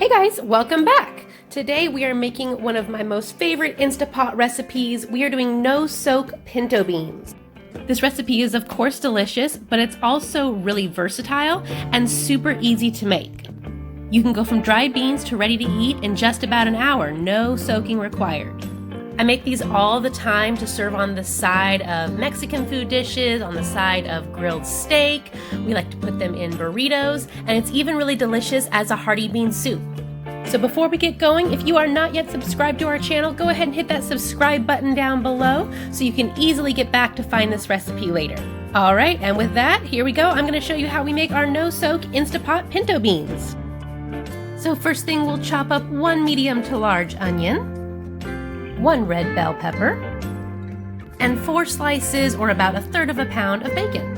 Hey guys, welcome back! Today we are making one of my most favorite Instapot recipes. We are doing no-soak pinto beans. This recipe is of course delicious, but it's also really versatile and super easy to make. You can go from dried beans to ready to eat in just about an hour, no soaking required. I make these all the time to serve on the side of Mexican food dishes, on the side of grilled steak. We like to put them in burritos, and it's even really delicious as a hearty bean soup. So before we get going, if you are not yet subscribed to our channel, go ahead and hit that subscribe button down below so you can easily get back to find this recipe later. All right, and with that, here we go. I'm going to show you how we make our no-soak Instapot pinto beans. So first thing, we'll chop up 1 medium to large onion, 1 red bell pepper, and 4 slices or about 1/3 pound of bacon.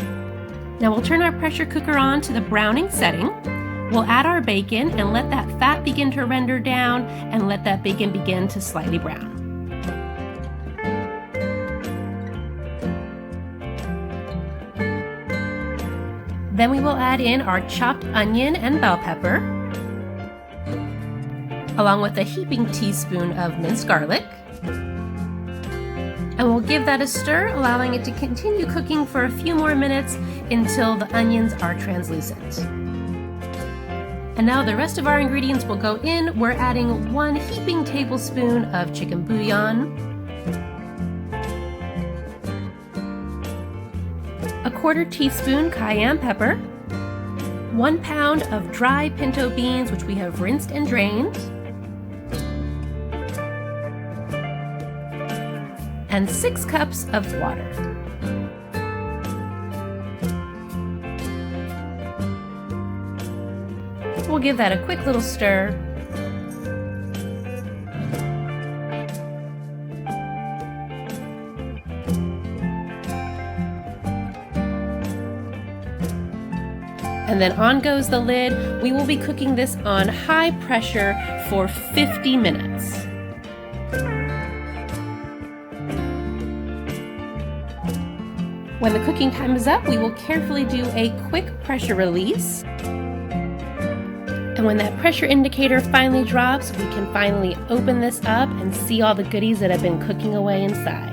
Now we'll turn our pressure cooker on to the browning setting. We'll add our bacon and let that fat begin to render down and let that bacon begin to slightly brown. Then we will add in our chopped onion and bell pepper, along with a heaping teaspoon of minced garlic. And we'll give that a stir, allowing it to continue cooking for a few more minutes until the onions are translucent. And now the rest of our ingredients will go in. We're adding 1 heaping tablespoon of chicken bouillon, 1/4 teaspoon cayenne pepper, 1 pound of dry pinto beans, which we have rinsed and drained, and 6 cups of water. We'll give that a quick little stir. And then on goes the lid. We will be cooking this on high pressure for 50 minutes. When the cooking time is up, we will carefully do a quick pressure release. And when that pressure indicator finally drops, we can finally open this up and see all the goodies that have been cooking away inside.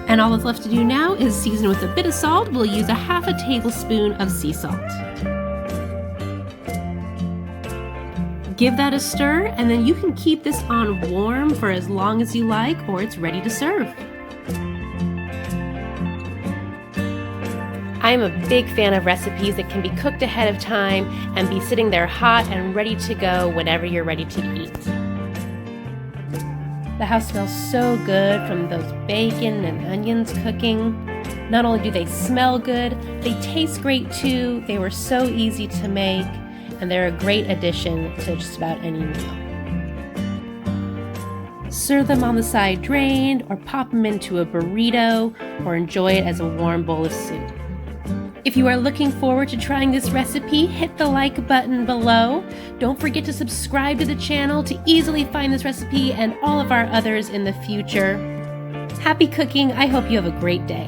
And all that's left to do now is season with a bit of salt. We'll use 1/2 tablespoon of sea salt. Give that a stir, and then you can keep this on warm for as long as you like, or it's ready to serve. I am a big fan of recipes that can be cooked ahead of time and be sitting there hot and ready to go whenever you're ready to eat. The house smells so good from those bacon and onions cooking. Not only do they smell good, they taste great too. They were so easy to make, and they're a great addition to just about any meal. Serve them on the side drained, or pop them into a burrito, or enjoy it as a warm bowl of soup. If you are looking forward to trying this recipe, hit the like button below. Don't forget to subscribe to the channel to easily find this recipe and all of our others in the future. Happy cooking! I hope you have a great day.